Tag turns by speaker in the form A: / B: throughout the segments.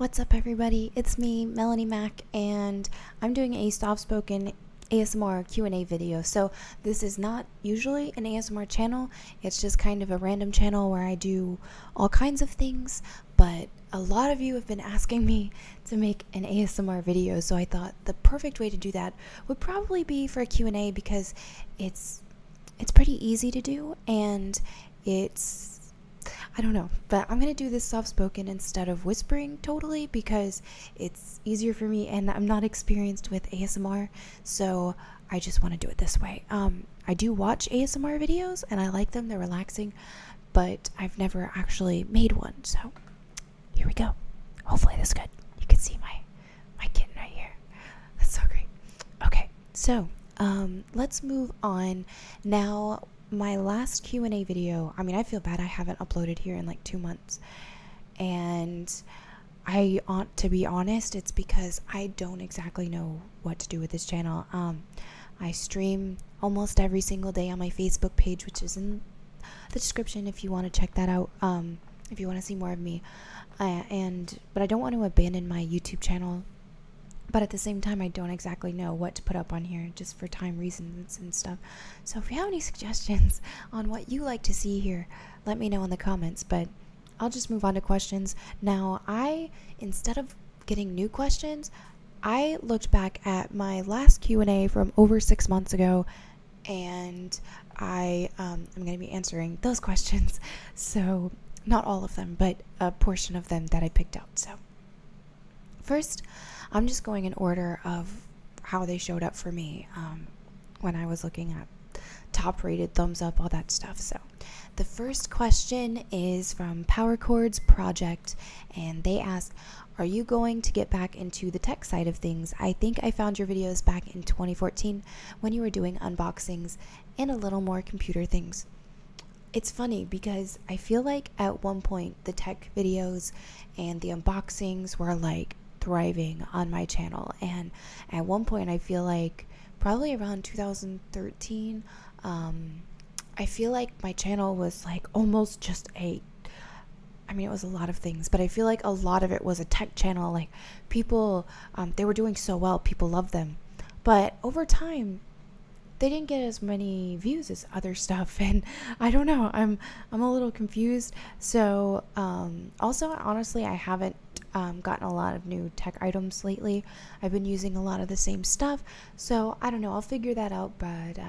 A: What's up, everybody? It's me, Melanie Mack, and I'm doing a soft-spoken ASMR Q&A video. So this is not usually an ASMR channel. It's just kind of a random channel where I do all kinds of things, but a lot of you have been asking me to make an ASMR video, so I thought the perfect way to do that would probably be for a Q&A because it's pretty easy to do, and I don't know, but I'm gonna do this soft-spoken instead of whispering totally because it's easier for me and I'm not experienced with ASMR, so I just want to do it this way. I do watch ASMR videos and I like them, they're relaxing, but I've never actually made one, so here we go. Hopefully this is good. You can see my kitten right here. That's so great. Okay, so let's move on now. My last Q&A video, I feel bad I haven't uploaded here in like 2 months, and I ought to be honest, it's because I don't exactly know what to do with this channel. I stream almost every single day on my Facebook page, which is in the description if you want to check that out, if you want to see more of me, but I don't want to abandon my YouTube channel. But at the same time, I don't exactly know what to put up on here just for time reasons and stuff. So if you have any suggestions on what you like to see here, let me know in the comments. But I'll just move on to questions. Now, instead of getting new questions, I looked back at my last Q&A from over 6 months ago, and I'm going to be answering those questions. So not all of them, but a portion of them that I picked out. So first, I'm just going in order of how they showed up for me when I was looking at top rated, thumbs up, all that stuff. So the first question is from Power Chords Project, and they ask, are you going to get back into the tech side of things? I think I found your videos back in 2014 when you were doing unboxings and a little more computer things. It's funny because I feel like at one point the tech videos and the unboxings were like thriving on my channel, and at one point I feel like probably around 2013 I feel like my channel was like almost just it was a lot of things, but I feel like a lot of it was a tech channel. Like people they were doing so well, people loved them, but over time they didn't get as many views as other stuff, and I don't know, I'm a little confused. So also, honestly, I haven't gotten a lot of new tech items lately. I've been using a lot of the same stuff, so I don't know, I'll figure that out. But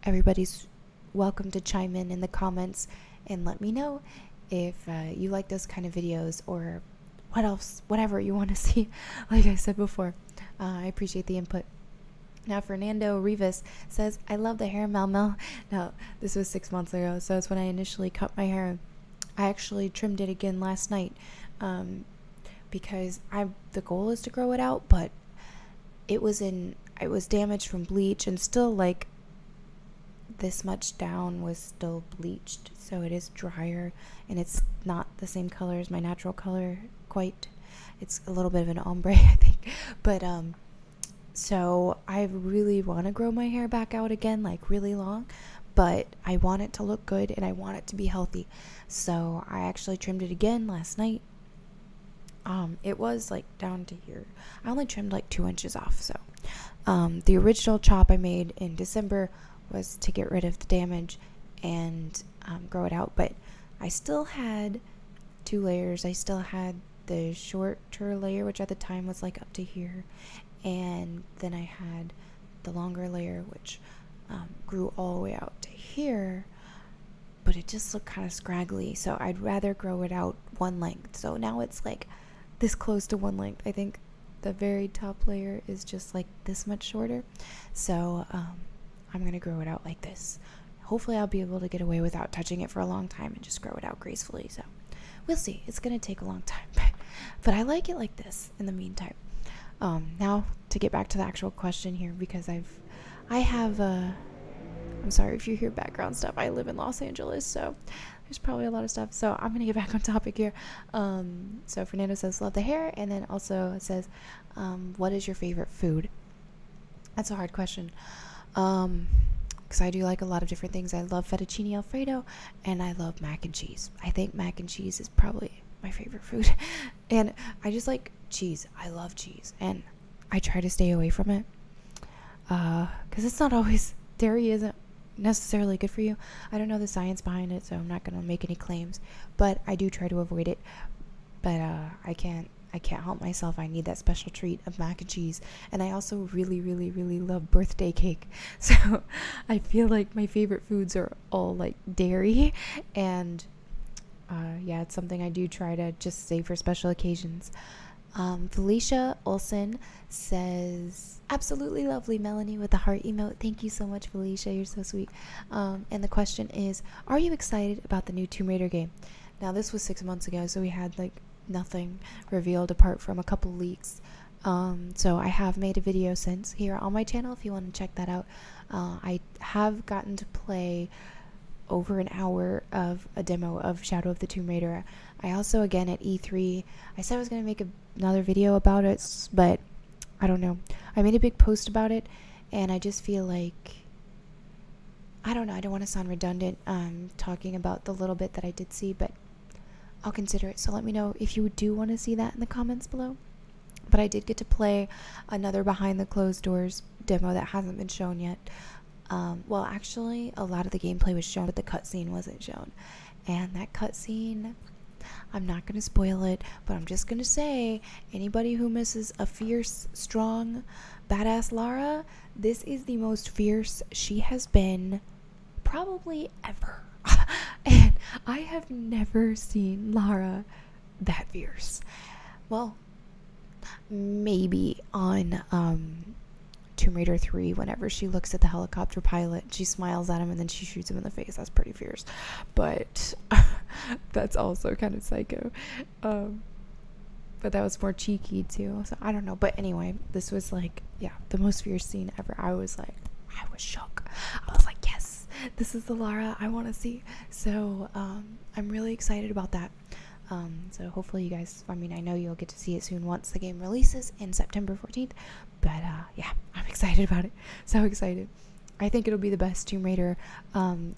A: everybody's welcome to chime in the comments and let me know if you like those kind of videos or whatever you want to see. Like I said before, I appreciate the input. Now, Fernando Rivas says, I love the hair, Mel. Now, this was 6 months ago, so it's when I initially cut my hair. I actually trimmed it again last night because the goal is to grow it out, but it was damaged from bleach, and still like this much down was still bleached, so it is drier, and it's not the same color as my natural color quite. It's a little bit of an ombre, I think, but so I really want to grow my hair back out again, like really long, but I want it to look good and I want it to be healthy. So I actually trimmed it again last night. It was like down to here. I only trimmed like 2 inches off. So the original chop I made in December was to get rid of the damage and grow it out, but I still had 2 layers. I still had the shorter layer, which at the time was like up to here, and then I had the longer layer, which grew all the way out to here, but it just looked kind of scraggly, so I'd rather grow it out one length. So now it's like this close to one length. I think the very top layer is just like this much shorter, so I'm gonna grow it out like this. Hopefully I'll be able to get away without touching it for a long time and just grow it out gracefully. So we'll see. It's gonna take a long time, but I like it like this in the meantime. Now to get back to the actual question here, because I'm sorry if you hear background stuff. I live in Los Angeles, so there's probably a lot of stuff. So I'm gonna get back on topic here. So Fernando says, love the hair, and then also says, what is your favorite food? That's a hard question. Because I do like a lot of different things. I love fettuccine alfredo, and I love mac and cheese. I think mac and cheese is probably my favorite food. And I just like cheese. I love cheese, and I try to stay away from it because it's not always, dairy isn't necessarily good for you. I don't know the science behind it, so I'm not gonna make any claims, but I do try to avoid it. But I can't help myself. I need that special treat of mac and cheese. And I also really, really, really love birthday cake. So I feel like my favorite foods are all like dairy. And yeah, it's something I do try to just save for special occasions. Felicia Olson says, absolutely lovely, Melanie, with the heart emote. Thank you so much, Felicia. You're so sweet. And the question is, are you excited about the new Tomb Raider game? Now, this was 6 months ago, so we had like nothing revealed apart from a couple leaks. So I have made a video since here on my channel if you want to check that out. I have gotten to play over an hour of a demo of Shadow of the Tomb Raider. I also, again, at E3, I said I was going to make another video about it, but I don't know. I made a big post about it, and I just feel like, I don't know, I don't want to sound redundant talking about the little bit that I did see, but I'll consider it. So let me know if you do want to see that in the comments below. But I did get to play another behind the closed doors demo that hasn't been shown yet. Well, actually, a lot of the gameplay was shown, but the cutscene wasn't shown. And that cutscene, I'm not going to spoil it, but I'm just going to say, anybody who misses a fierce, strong, badass Lara, this is the most fierce she has been probably ever. And I have never seen Lara that fierce. Well, maybe on Tomb Raider 3, whenever she looks at the helicopter pilot, she smiles at him and then she shoots him in the face. That's pretty fierce. But that's also kind of psycho. But that was more cheeky too. So I don't know. But anyway, this was like, yeah, the most fierce scene ever. I was shocked. I was like, yes, this is the Lara I want to see. So I'm really excited about that. So hopefully you guys, I mean, I know you'll get to see it soon once the game releases in September 14th, but yeah, I'm excited about it. So excited. I think it'll be the best Tomb Raider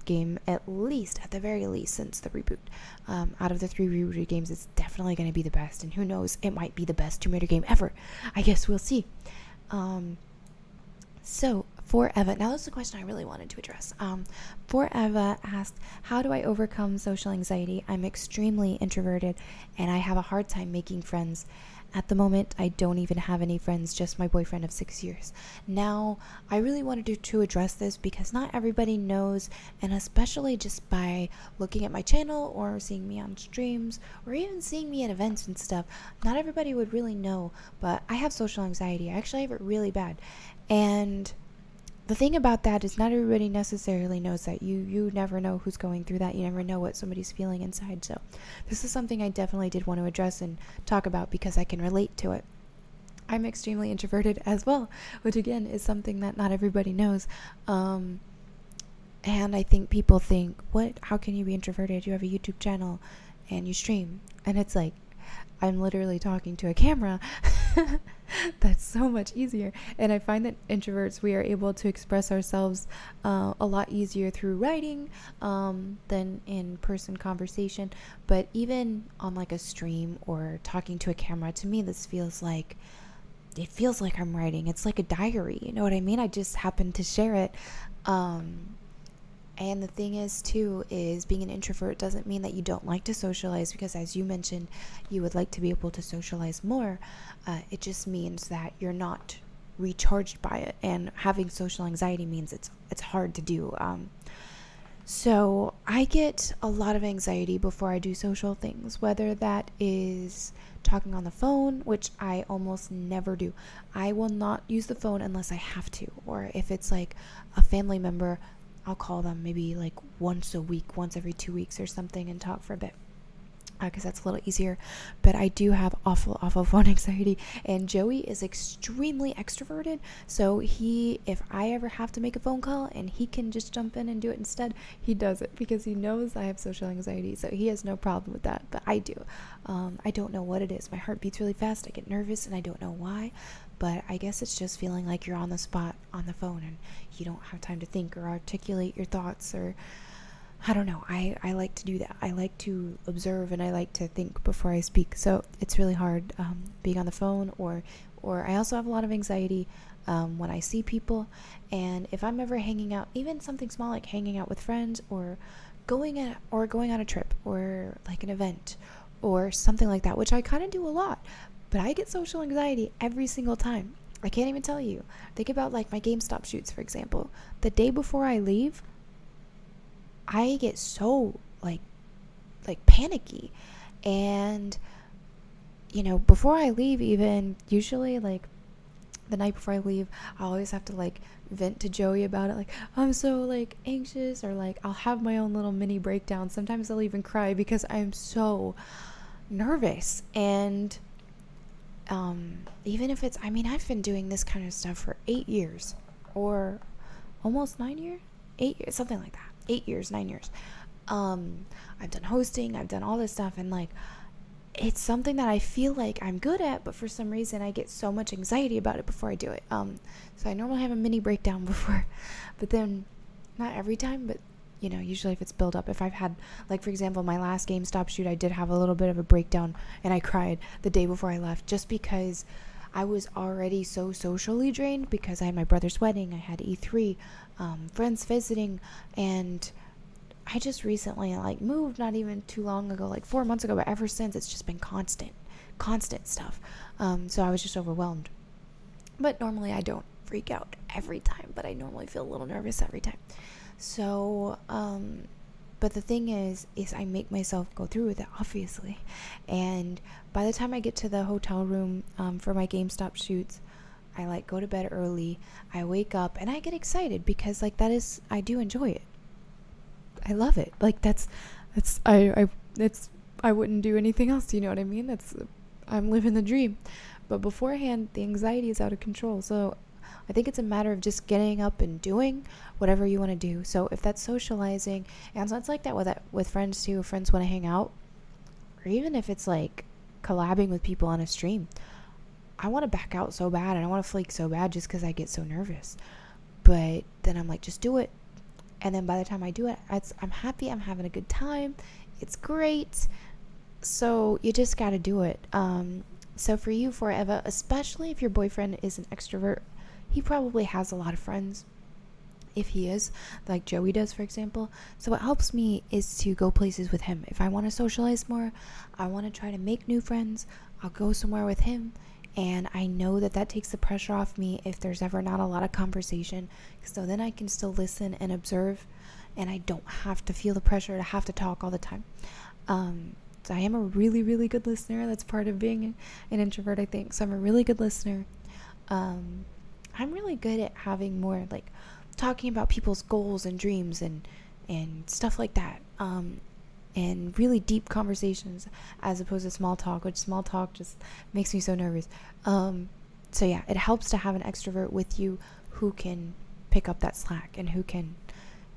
A: game, at the very least, since the reboot. Out of the 3 rebooted games, it's definitely going to be the best, and who knows, it might be the best Tomb Raider game ever. I guess we'll see. So, For Eva, now this is a question I really wanted to address. For Eva asked, how do I overcome social anxiety? I'm extremely introverted, and I have a hard time making friends. At the moment, I don't even have any friends, just my boyfriend of 6 years. Now, I really wanted to address this because not everybody knows, and especially just by looking at my channel or seeing me on streams or even seeing me at events and stuff, not everybody would really know, but I have social anxiety. I actually have it really bad. And the thing about that is not everybody necessarily knows that. You never know who's going through that. You never know what somebody's feeling inside. So this is something I definitely did want to address and talk about because I can relate to it. I'm extremely introverted as well, which again is something that not everybody knows. And I think people think, how can you be introverted? You have a YouTube channel and you stream. And it's like, I'm literally talking to a camera. That's so much easier. And I find that introverts, we are able to express ourselves a lot easier through writing than in person conversation. But even on like a stream or talking to a camera, to me this feels like I'm writing. It's like a diary, you know what I mean? I just happen to share it. And the thing is too, is being an introvert doesn't mean that you don't like to socialize, because as you mentioned, you would like to be able to socialize more. It just means that you're not recharged by it, and having social anxiety means it's hard to do. So I get a lot of anxiety before I do social things, whether that is talking on the phone, which I almost never do. I will not use the phone unless I have to, or if it's like a family member, I'll call them maybe like once a week, once every 2 weeks or something, and talk for a bit, because that's a little easier. But I do have awful phone anxiety, and Joey is extremely extroverted, so if I ever have to make a phone call and he can just jump in and do it instead, he does it, because he knows I have social anxiety, so he has no problem with that. But I do. I don't know what it is. My heart beats really fast, I get nervous, and I don't know why, but I guess it's just feeling like you're on the spot on the phone and you don't have time to think or articulate your thoughts, or I don't know. I like to do that. I like to observe and I like to think before I speak. So it's really hard being on the phone, or I also have a lot of anxiety when I see people. And if I'm ever hanging out, even something small like hanging out with friends, or going on a trip, or like an event or something like that, which I kind of do a lot, but I get social anxiety every single time. I can't even tell you. Think about like my GameStop shoots, for example. The day before I leave, I get so like panicky. And before I leave, even usually like the night before I leave, I always have to like vent to Joey about it, like I'm so like anxious, or like I'll have my own little mini breakdown. Sometimes I'll even cry because I'm so nervous. And even if it's, I mean, I've been doing this kind of stuff for 8 years, or almost 9 years, 8 years, something like that. 8 years, 9 years. I've done hosting, I've done all this stuff, and like it's something that I feel like I'm good at, but for some reason I get so much anxiety about it before I do it. So I normally have a mini breakdown before, but then not every time, but usually if it's built up, if I've had, like for example, my last GameStop shoot, I did have a little bit of a breakdown and I cried the day before I left, just because I was already so socially drained, because I had my brother's wedding, I had E3, friends visiting, and I just recently like moved not even too long ago, like 4 months ago, but ever since it's just been constant stuff. So I was just overwhelmed. But normally I don't freak out every time, but I normally feel a little nervous every time. So, but the thing is I make myself go through with it, obviously. And by the time I get to the hotel room for my GameStop shoots, I like go to bed early. I wake up and I get excited because like I do enjoy it. I love it. Like I wouldn't do anything else. You know what I mean? I'm living the dream. But beforehand, the anxiety is out of control. So I think it's a matter of just getting up and doing whatever you want to do. So if that's socializing, and so it's like that with friends too. If friends want to hang out, or even if it's like collabing with people on a stream, I want to back out so bad and I want to flake so bad just because I get so nervous. But then I'm like, just do it. And then by the time I do it, I'm happy. I'm having a good time. It's great. So you just got to do it. So for you, forever, especially if your boyfriend is an extrovert, he probably has a lot of friends. If he is, like Joey does, for example. So what helps me is to go places with him. If I want to socialize more, I want to try to make new friends, I'll go somewhere with him. And I know that takes the pressure off me if there's ever not a lot of conversation. So then I can still listen and observe, and I don't have to feel the pressure to have to talk all the time. So I am a really, really good listener. That's part of being an introvert, I think. So I'm a really good listener. I'm really good at having more, like, talking about people's goals and dreams and stuff like that. And really deep conversations as opposed to small talk, which small talk just makes me so nervous. So yeah, it helps to have an extrovert with you who can pick up that slack and who can,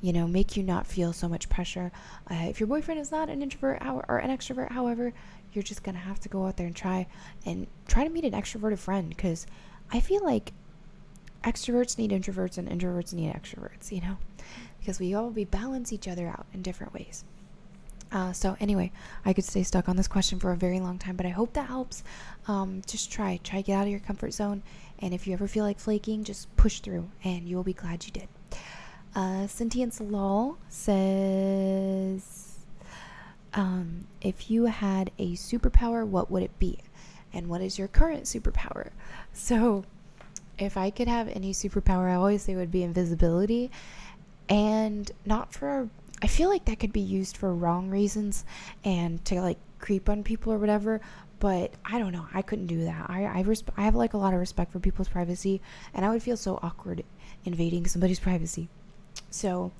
A: make you not feel so much pressure. If your boyfriend is not an introvert or an extrovert, however, you're just gonna have to go out there and try to meet an extroverted friend, because I feel like extroverts need introverts and introverts need extroverts, because we balance each other out in different ways. So anyway, I could stay stuck on this question for a very long time, but I hope that helps. Just try get out of your comfort zone, and if you ever feel like flaking, just push through and you will be glad you did. Sentience Law says, if you had a superpower, what would it be, and what is your current superpower? So if I could have any superpower, I always say it would be invisibility, and not for, I feel like that could be used for wrong reasons and to like creep on people or whatever, but I don't know, I couldn't do that. I have like a lot of respect for people's privacy, and I would feel so awkward invading somebody's privacy. So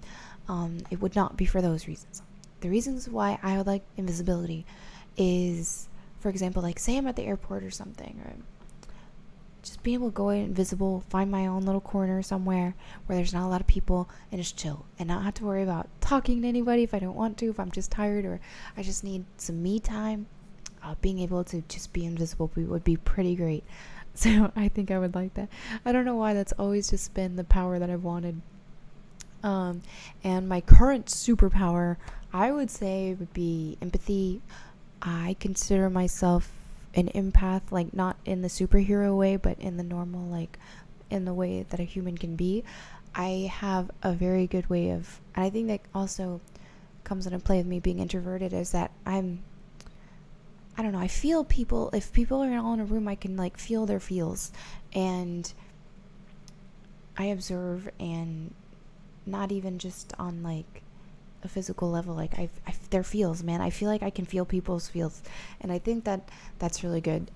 A: it would not be for those reasons. The reasons why I would like invisibility is, for example, like say I'm at the airport or something, or just being able to go invisible, find my own little corner somewhere where there's not a lot of people, and just chill and not have to worry about talking to anybody if I don't want to, if I'm just tired or I just need some me time. Being able to just be invisible would be pretty great. So I think I would like that. I don't know why, that's always just been the power that I've wanted. And my current superpower, I would say, would be empathy. I consider myself an empath, like not in the superhero way, but in the normal, like in the way that a human can be. I have a very good way of, and I think that also comes into play with me being introverted, is that I don't know, I feel people. If people are all in a room, I can like feel their feels, and I observe, and not even just on like a physical level, like their feels, man. I feel like I can feel people's feels, and I think that that's really good,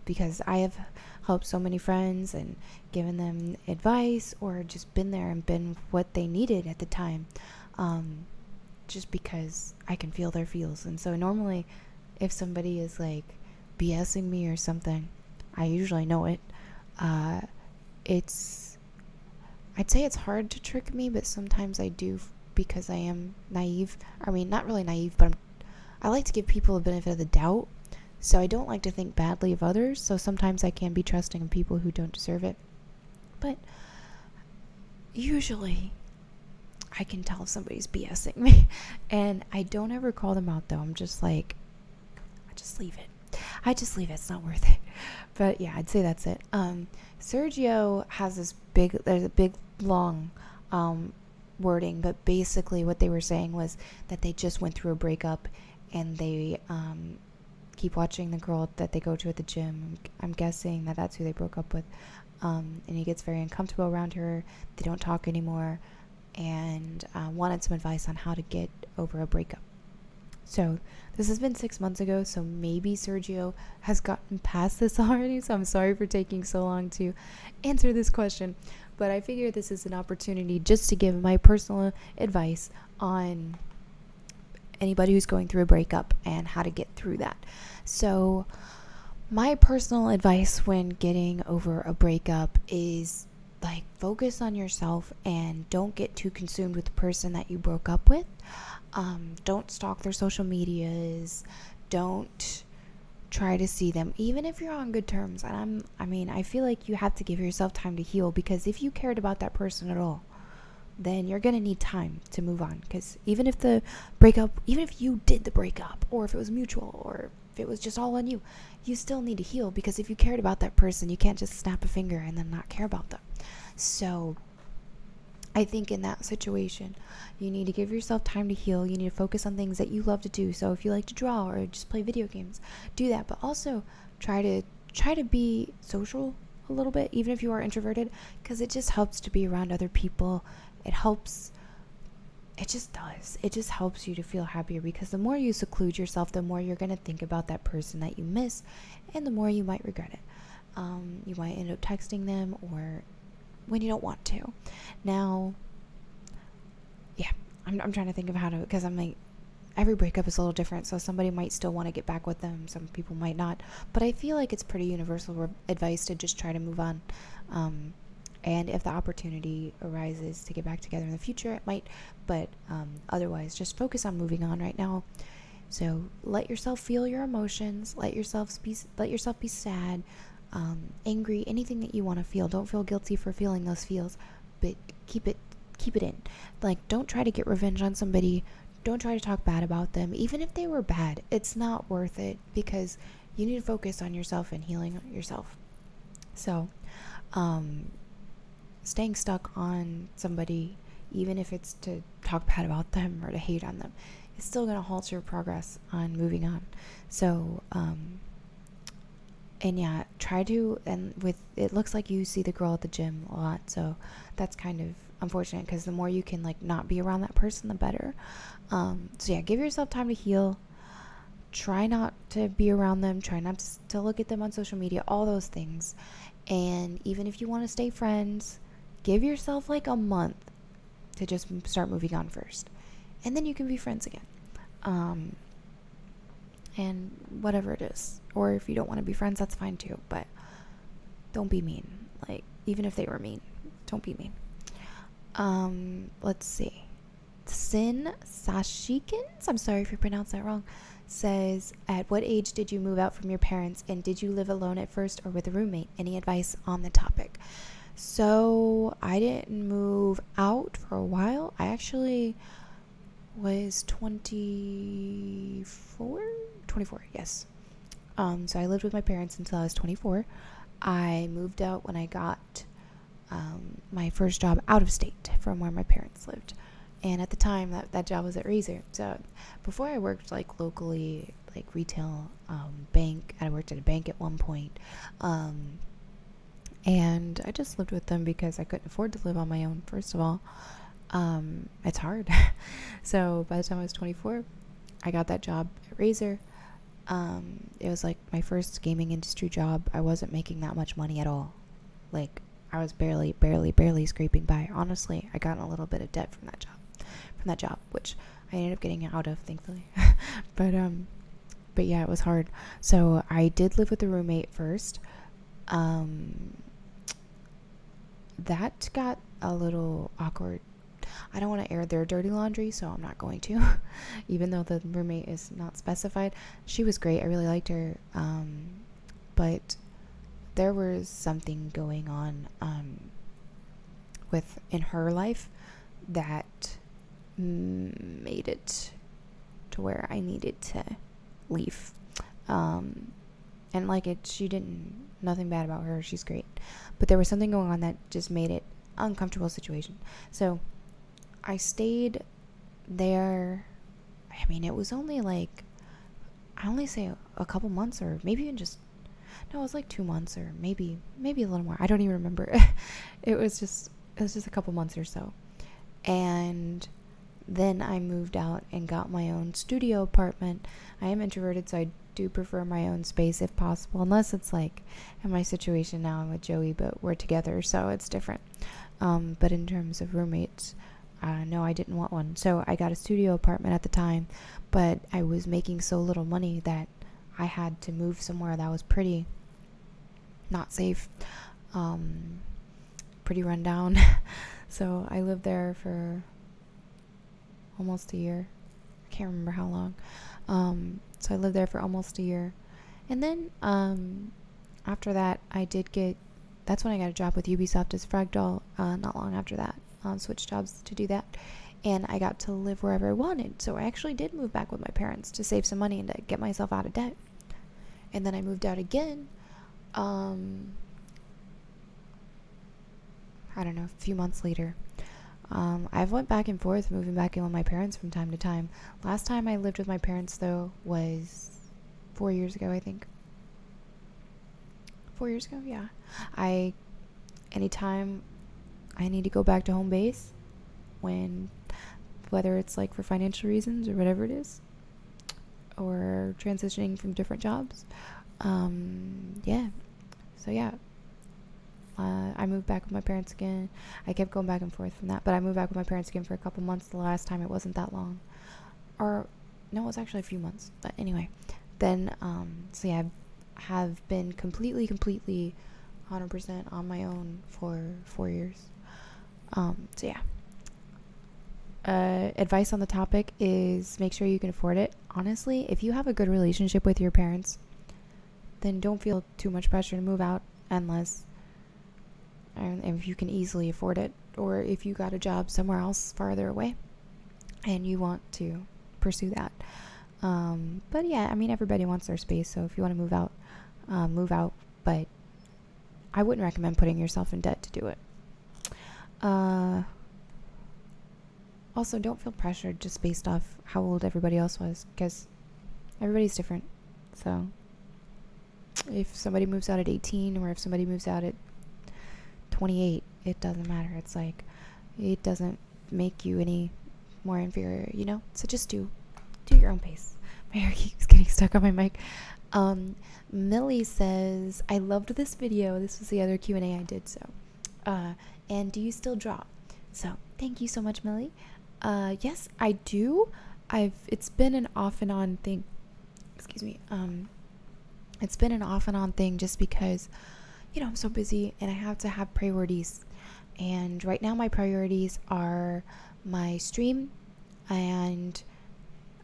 A: because I have helped so many friends and given them advice, or just been there and been what they needed at the time, just because I can feel their feels. And so normally if somebody is like BSing me or something, I usually know it. It's I'd say it's hard to trick me, but sometimes I do, because I am naive. I mean, not really naive, but I like to give people a benefit of the doubt. So I don't like to think badly of others. So sometimes I can be trusting of people who don't deserve it. But usually I can tell if somebody's BSing me. And I don't ever call them out, though. I'm just like, I just leave it. It's not worth it. But yeah, I'd say that's it. Sergio has there's a big, long wording, but basically what they were saying was that they just went through a breakup, and they keep watching the girl that they go to at the gym. I'm guessing that that's who they broke up with. And he gets very uncomfortable around her. They don't talk anymore, and wanted some advice on how to get over a breakup. So this has been 6 months ago, so maybe Sergio has gotten past this already, so I'm sorry for taking so long to answer this question, but I figure this is an opportunity just to give my personal advice on anybody who's going through a breakup and how to get through that. So my personal advice when getting over a breakup is, like, focus on yourself and don't get too consumed with the person that you broke up with. Don't stalk their social medias. Don't try to see them, even if you're on good terms. And I feel like you have to give yourself time to heal, because if you cared about that person at all, then you're going to need time to move on. Because even if you did the breakup, or if it was mutual, or if it was just all on you, you still need to heal, because if you cared about that person, you can't just snap a finger and then not care about them. So I think in that situation, you need to give yourself time to heal. You need to focus on things that you love to do. So if you like to draw or just play video games, do that. But also try to be social a little bit, even if you are introverted, because it just helps to be around other people. It just does. It just helps you to feel happier, because the more you seclude yourself, the more you're going to think about that person that you miss, and the more you might regret it. You might end up texting them, or when you don't want to. Now, yeah, I'm trying to think of how to, because I'm like, every breakup is a little different, so somebody might still want to get back with them, some people might not, but I feel like it's pretty universal advice to just try to move on, and if the opportunity arises to get back together in the future, it might, but otherwise, just focus on moving on right now. So let yourself feel your emotions, let yourself be sad, angry, anything that you want to feel. Don't feel guilty for feeling those feels, but keep it in. Like, don't try to get revenge on somebody. Don't try to talk bad about them, even if they were bad. It's not worth it, because you need to focus on yourself and healing yourself. So staying stuck on somebody, even if it's to talk bad about them or to hate on them, it's still going to halt your progress on moving on. So and yeah, it looks like you see the girl at the gym a lot, so that's kind of unfortunate, because the more you can like not be around that person, the better. So yeah, give yourself time to heal. Try not to be around them. Try not to look at them on social media, all those things. And even if you want to stay friends, give yourself like a month to just start moving on first, and then you can be friends again. And whatever it is, or if you don't want to be friends, that's fine too, but don't be mean. Like, even if they were mean, don't be mean. Let's see. Sin Sashikins, I'm sorry if you pronounced that wrong, says, at what age did you move out from your parents, and did you live alone at first or with a roommate? Any advice on the topic? So I didn't move out for a while. I actually was 24, yes. So I lived with my parents until I was 24. I moved out when I got my first job out of state from where my parents lived. And at the time, that job was at Razer. So before I worked like locally, like retail, bank. I worked at a bank at one point. And I just lived with them because I couldn't afford to live on my own, first of all. It's hard. So by the time I was 24, I got that job at Razer. It was like my first gaming industry job. I wasn't making that much money at all. Like, I was barely scraping by. Honestly, I got in a little bit of debt from that job, which I ended up getting out of, thankfully. but yeah, it was hard. So I did live with a roommate first. That got a little awkward. I don't want to air their dirty laundry, so I'm not going to. Even though the roommate is not specified. She was great. I really liked her. But there was something going on in her life that made it to where I needed to leave. And nothing bad about her. She's great. But there was something going on that just made it an uncomfortable situation. So I stayed there. I mean, it was only like, I only say a couple months, or maybe even just, no, it was like 2 months, or maybe a little more. I don't even remember. It was just a couple months or so. And then I moved out and got my own studio apartment. I am introverted, so I do prefer my own space if possible, unless it's like in my situation now, I'm with Joey, but we're together, so it's different. But in terms of roommates, no, I didn't want one. So I got a studio apartment at the time, but I was making so little money that I had to move somewhere that was pretty not safe, pretty run down. So I lived there for almost a year. I can't remember how long. So I lived there for almost a year. And then after that, that's when I got a job with Ubisoft as Fragdoll. Not long after that, switched jobs to do that. And I got to live wherever I wanted. So I actually did move back with my parents to save some money and to get myself out of debt. And then I moved out again. I don't know, a few months later. I've went back and forth, moving back in with my parents from time to time. Last time I lived with my parents, though, was 4 years ago, I think. 4 years ago, yeah. Anytime I need to go back to home base, whether it's like for financial reasons or whatever it is, or transitioning from different jobs, yeah. So yeah. I moved back with my parents again. I kept going back and forth from that, but I moved back with my parents again for a couple months. The last time it wasn't that long. Or, no, it was actually a few months. But anyway, then, so yeah, I have been completely 100% on my own for 4 years. So yeah. Advice on the topic is make sure you can afford it. Honestly, if you have a good relationship with your parents, then don't feel too much pressure to move out unless... and if you can easily afford it, or if you got a job somewhere else farther away and you want to pursue that. But yeah, I mean, everybody wants their space, so if you want to move out, but I wouldn't recommend putting yourself in debt to do it. Also, don't feel pressured just based off how old everybody else was, because everybody's different. So if somebody moves out at 18, or if somebody moves out at 28, it doesn't matter. It's like, it doesn't make you any more inferior, you know? So just do your own pace. My hair keeps getting stuck on my mic. Millie says, I loved this video. This was the other Q&A I did, so. And do you still draw? So, thank you so much, Millie. Yes, I do. It's been an off and on thing. Excuse me. It's been an off and on thing just because, you know, I'm so busy and I have to have priorities. And right now my priorities are my stream and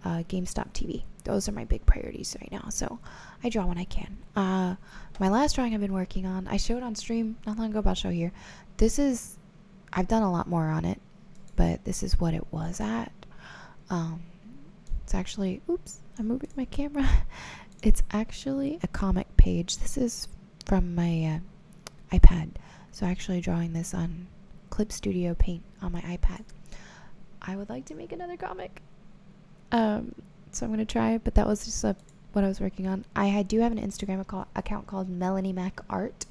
A: GameStop TV. those are my big priorities right now. So I draw when I can. My last drawing I've been working on, I showed on stream not long ago, but I'll show here. I've done a lot more on it, but this is what it was at. It's actually, oops, I'm moving my camera. It's actually a comic page. This is from my iPad. So actually drawing this on Clip Studio Paint on my iPad. I would like to make another comic. So I'm going to try, but that was just what I was working on. I do have an Instagram account called Melanie Mac Art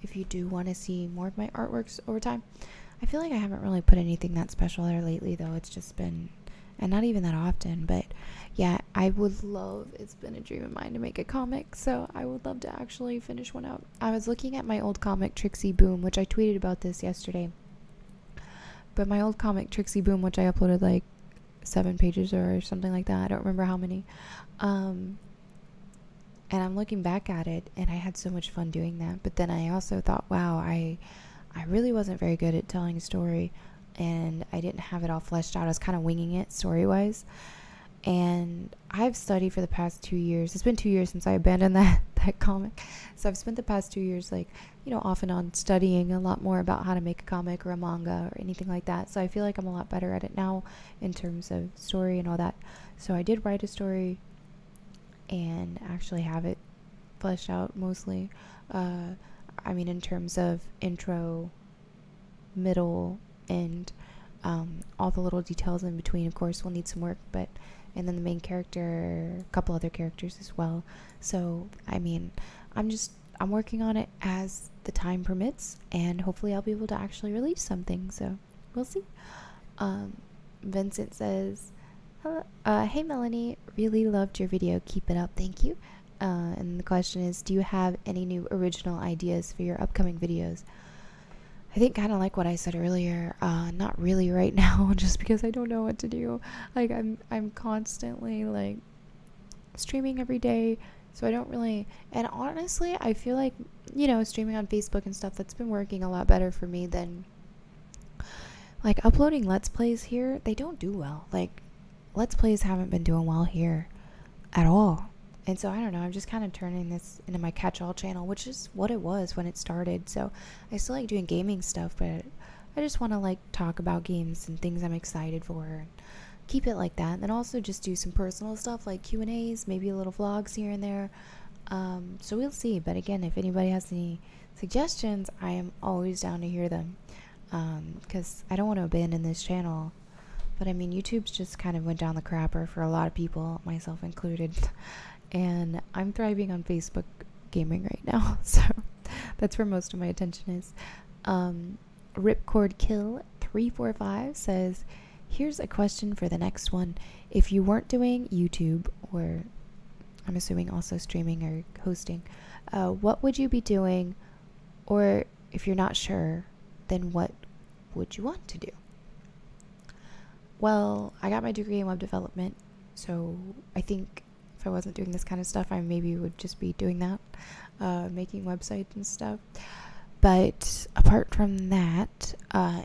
A: if you do want to see more of my artworks over time. I feel like I haven't really put anything that special there lately, though. It's just been, and not even that often, but yeah, I would love, it's been a dream of mine to make a comic, so I would love to actually finish one out. I was looking at my old comic, Trixie Boom, which I tweeted about this yesterday, but my old comic, Trixie Boom, which I uploaded like 7 pages or something like that, I don't remember how many, and I'm looking back at it, and I had so much fun doing that, but then I also thought, wow, I really wasn't very good at telling a story, and I didn't have it all fleshed out. I was kind of winging it story-wise, and I've studied for the past 2 years. It's been 2 years since I abandoned that comic, so I've spent the past 2 years, like, you know, off and on studying a lot more about how to make a comic or a manga or anything like that, so I feel like I'm a lot better at it now in terms of story and all that. So I did write a story and actually have it fleshed out mostly. I mean, in terms of intro, middle, and all the little details in between, of course, will need some work, but, and then the main character, a couple other characters as well. So, I mean, I'm working on it as the time permits, and hopefully I'll be able to actually release something, so we'll see. Vincent says, hey Melanie, really loved your video, keep it up, thank you. And the question is, do you have any new original ideas for your upcoming videos? I think kind of like what I said earlier, not really right now, just because I don't know what to do. Like, I'm constantly, like, streaming every day, so I don't really, and honestly, I feel like, you know, streaming on Facebook and stuff, that's been working a lot better for me than, like, uploading Let's Plays here. They don't do well. Like, Let's Plays haven't been doing well here at all. And so, I don't know, I'm just kind of turning this into my catch-all channel, which is what it was when it started. So, I still like doing gaming stuff, but I just want to, like, talk about games and things I'm excited for, and keep it like that. And then also just do some personal stuff, like Q&As, maybe a little vlogs here and there. So, we'll see. But again, if anybody has any suggestions, I am always down to hear them. Because I don't want to abandon this channel. But, I mean, YouTube's just kind of went down the crapper for a lot of people, myself included. And I'm thriving on Facebook gaming right now, so that's where most of my attention is. Ripcord Kill 345 says, here's a question for the next one. If you weren't doing YouTube, or I'm assuming also streaming or hosting, what would you be doing? Or if you're not sure, then what would you want to do? Well, I got my degree in web development, so I think if I wasn't doing this kind of stuff, I maybe would just be doing that, making websites and stuff. But apart from that,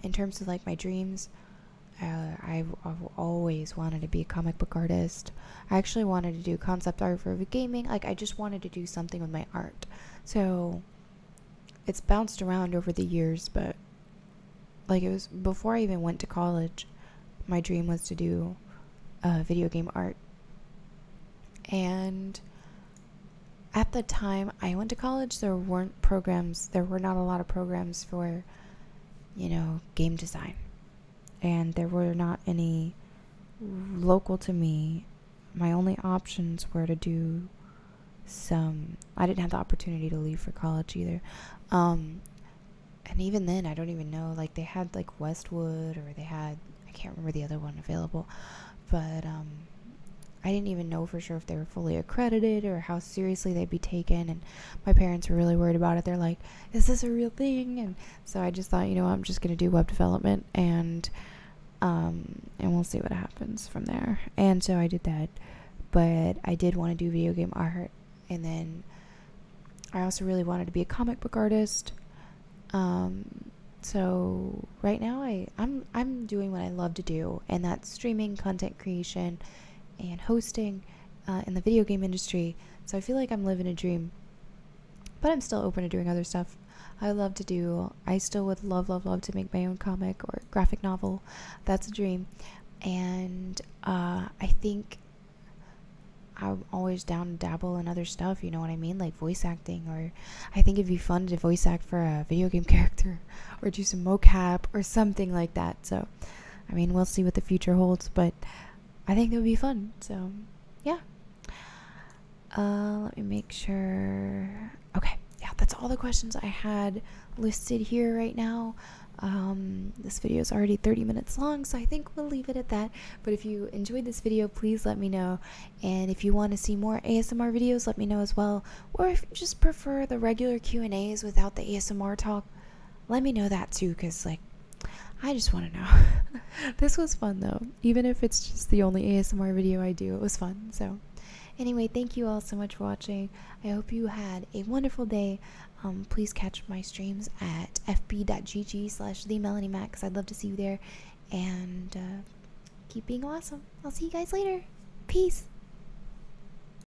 A: in terms of, like, my dreams, I've always wanted to be a comic book artist. I actually wanted to do concept art for gaming. Like, I just wanted to do something with my art. So it's bounced around over the years, but, like, it was before I even went to college, my dream was to do video game art. And at the time I went to college, there were not a lot of programs for, you know, game design. And there were not any local to me. My only options were to do I didn't have the opportunity to leave for college either. And even then, I don't even know, like, they had, like, Westwood, or they had, I can't remember the other one available, but, I didn't even know for sure if they were fully accredited or how seriously they'd be taken, and my parents were really worried about it. They're like, is this a real thing? And so I just thought, you know, I'm just going to do web development, and we'll see what happens from there. And so I did that, but I did want to do video game art, and then I also really wanted to be a comic book artist. So right now I'm doing what I love to do, and that's streaming, content creation, and hosting, in the video game industry, so I feel like I'm living a dream. But I'm still open to doing other stuff. I still would love to make my own comic or graphic novel. That's a dream. And I think I'm always down to dabble in other stuff, you know what I mean? Like voice acting, or I think it'd be fun to voice act for a video game character or do some mocap or something like that. So, I mean, we'll see what the future holds, but I think it would be fun. So, yeah. Let me make sure. Okay, yeah, that's all the questions I had listed here right now. This video is already 30 minutes long, so I think we'll leave it at that. But if you enjoyed this video, please let me know. And if you want to see more ASMR videos, let me know as well. Or if you just prefer the regular Q&As without the ASMR talk, let me know that too, because, like, I just want to know. This was fun, though. Even if it's just the only ASMR video I do, it was fun. So, anyway, thank you all so much for watching. I hope you had a wonderful day. Please catch my streams at fb.gg/themelaniemac, because I'd love to see you there. And keep being awesome. I'll see you guys later. Peace.